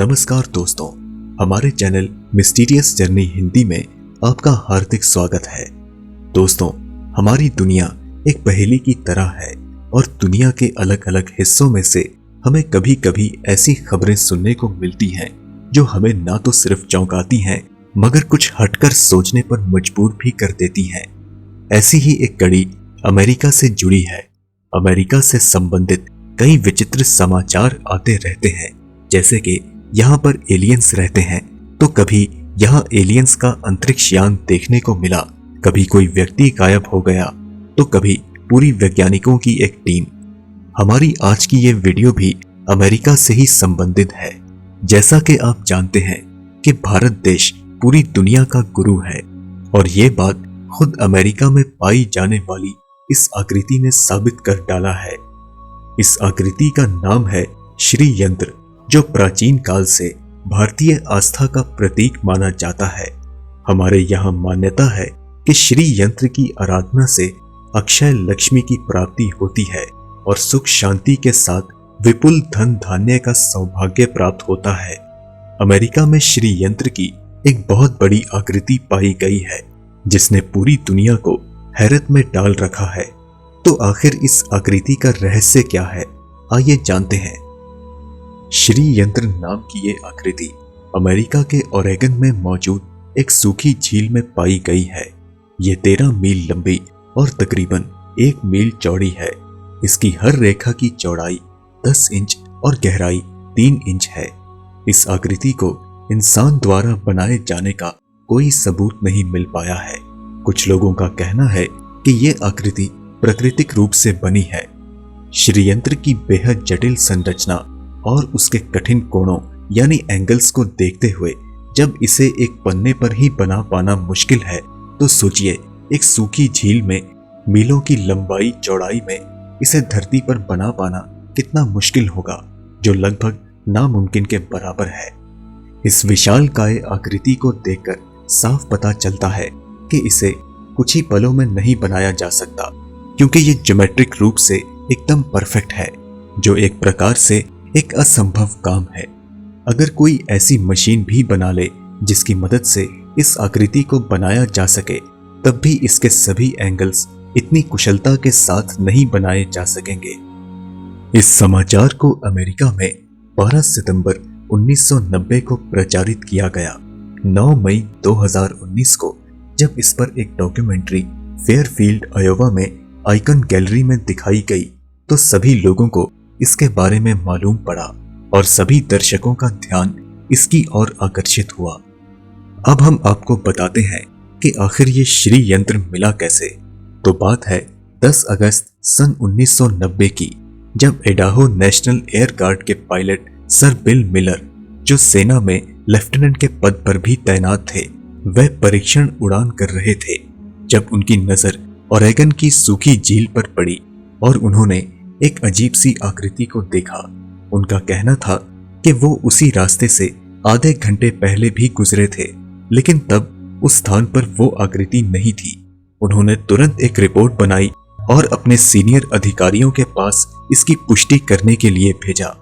नमस्कार दोस्तों, हमारे चैनल मिस्टीरियस जर्नी हिंदी में आपका हार्दिक स्वागत है। दोस्तों, हमारी दुनिया एक पहेली की तरह है और दुनिया के अलग अलग हिस्सों में से हमें कभी कभी ऐसी खबरें सुनने को मिलती हैं जो हमें ना तो सिर्फ चौंकाती हैं मगर कुछ हटकर सोचने पर मजबूर भी कर देती हैं। ऐसी ही एक कड़ी अमेरिका से जुड़ी है। अमेरिका से संबंधित कई विचित्र समाचार आते रहते हैं, जैसे कि यहाँ पर एलियंस रहते हैं, तो कभी यहाँ एलियंस का अंतरिक्ष यान देखने को मिला, कभी कोई व्यक्ति गायब हो गया, तो कभी पूरी वैज्ञानिकों की एक टीम। हमारी आज की ये वीडियो भी अमेरिका से ही संबंधित है। जैसा कि आप जानते हैं कि भारत देश पूरी दुनिया का गुरु है और ये बात खुद अमेरिका में पाई जाने वाली इस आकृति ने साबित कर डाला है। इस आकृति का नाम है श्री यंत्र, जो प्राचीन काल से भारतीय आस्था का प्रतीक माना जाता है। हमारे यहाँ मान्यता है कि श्री यंत्र की आराधना से अक्षय लक्ष्मी की प्राप्ति होती है और सुख शांति के साथ विपुल धन धान्य का सौभाग्य प्राप्त होता है। अमेरिका में श्री यंत्र की एक बहुत बड़ी आकृति पाई गई है जिसने पूरी दुनिया को हैरत में डाल रखा है। तो आखिर इस आकृति का रहस्य क्या है, आइए जानते हैं। श्री यंत्र नाम की ये आकृति अमेरिका के ओरेगन में मौजूद एक सूखी झील में पाई गई है। ये 13 मील लंबी और तकरीबन 1 मील चौड़ी है। इसकी हर रेखा की चौड़ाई 10 इंच और गहराई 3 इंच है। इस आकृति को इंसान द्वारा बनाए जाने का कोई सबूत नहीं मिल पाया है। कुछ लोगों का कहना है कि ये आकृति प्राकृतिक रूप से बनी है। श्री यंत्र की बेहद जटिल संरचना और उसके कठिन कोणों यानी एंगल्स को देखते हुए जब इसे एक पन्ने पर ही बना पाना मुश्किल है, तो सोचिए एक सूखी झील में मीलों की लंबाई चौड़ाई में इसे धरती पर बना पाना कितना मुश्किल होगा, जो लगभग नामुमकिन के बराबर है। इस विशालकाय आकृति को देखकर साफ पता चलता है कि इसे कुछ ही पलों में नहीं बनाया जा सकता, क्योंकि ये ज्योमेट्रिक रूप से एकदम परफेक्ट है, जो एक प्रकार से एक असंभव काम है। अगर कोई ऐसी मशीन भी बना ले जिसकी मदद से इस आकृति को बनाया जा सके, तब भी इसके सभी एंगल्स इतनी कुशलता के साथ नहीं बनाए जा सकेंगे। इस समाचार को अमेरिका में 12 सितंबर 1990 को प्रचारित किया गया। 9 मई 2019 को जब इस पर एक डॉक्यूमेंट्री फेयरफील्ड, आयोवा में आइकन गैलरी में दिखाई गई, तो सभी लोगों को इसके बारे में मालूम पड़ा और सभी दर्शकों का ध्यान इसकी ओर आकर्षित हुआ। अब हम आपको बताते हैं कि आखिर ये श्री यंत्र मिला कैसे। तो बात है 10 अगस्त सन 1990 की, जब इडाहो नेशनल एयर गार्ड के पायलट सर बिल मिलर, जो सेना में लेफ्टिनेंट के पद पर भी तैनात थे, वह परीक्षण उड़ान कर रहे थे, जब उनकी नजर ओरेगन की सूखी झील पर पड़ी और उन्होंने एक अजीब सी आकृति को देखा। उनका कहना था कि वो उसी रास्ते से आधे घंटे पहले भी गुजरे थे, लेकिन तब उस स्थान पर वो आकृति नहीं थी। उन्होंने तुरंत एक रिपोर्ट बनाई और अपने सीनियर अधिकारियों के पास इसकी पुष्टि करने के लिए भेजा।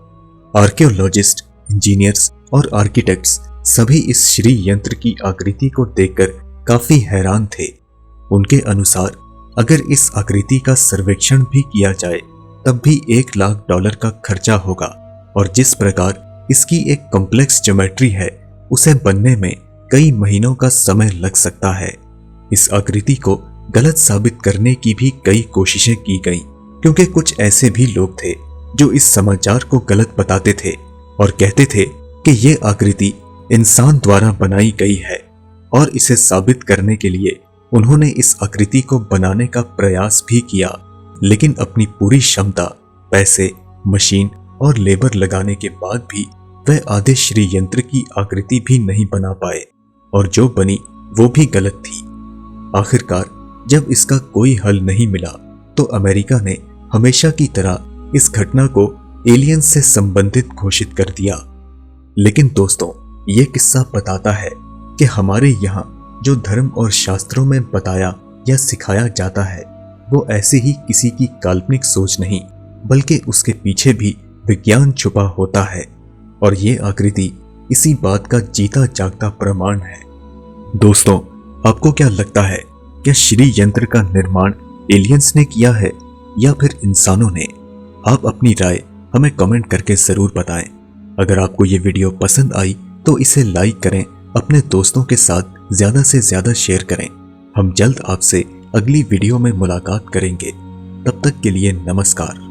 आर्कियोलॉजिस्ट, इंजीनियर्स और आर्किटेक्ट्स सभी इस श्री यंत्र की आकृति को देखकर काफी हैरान थे। उनके अनुसार अगर इस आकृति का सर्वेक्षण भी किया जाए तब भी $1 लाख का खर्चा होगा, और जिस प्रकार इसकी एक कॉम्प्लेक्स ज्योमेट्री है, उसे बनने में कई महीनों का समय लग सकता है। इस आकृति को गलत साबित करने की भी कई कोशिशें की गईं, क्योंकि कुछ ऐसे भी लोग थे जो इस समाचार को गलत बताते थे और कहते थे कि यह आकृति इंसान द्वारा बनाई गई है, और इसे साबित करने के लिए उन्होंने इस आकृति को बनाने का प्रयास भी किया, लेकिन अपनी पूरी क्षमता, पैसे, मशीन और लेबर लगाने के बाद भी वह आधे श्री यंत्र की आकृति भी नहीं बना पाए, और जो बनी वो भी गलत थी। आखिरकार जब इसका कोई हल नहीं मिला, तो अमेरिका ने हमेशा की तरह इस घटना को एलियंस से संबंधित घोषित कर दिया। लेकिन दोस्तों, ये किस्सा बताता है कि हमारे यहाँ जो धर्म और शास्त्रों में बताया या सिखाया जाता है, वो ऐसे ही किसी की काल्पनिक सोच नहीं, बल्कि उसके पीछे भी विज्ञान छुपा होता है। और ये आकृति इसी बात का जीता जागता प्रमाण है। दोस्तों, आपको क्या लगता है, क्या श्री यंत्र का निर्माण एलियंस ने किया है या फिर इंसानों ने? आप अपनी राय हमें कमेंट करके जरूर बताएं। अगर आपको ये वीडियो पसंद आई तो इसे लाइक करें, अपने दोस्तों के साथ ज्यादा से ज्यादा शेयर करें। हम जल्द आपसे अगली वीडियो में मुलाकात करेंगे। तब तक के लिए नमस्कार।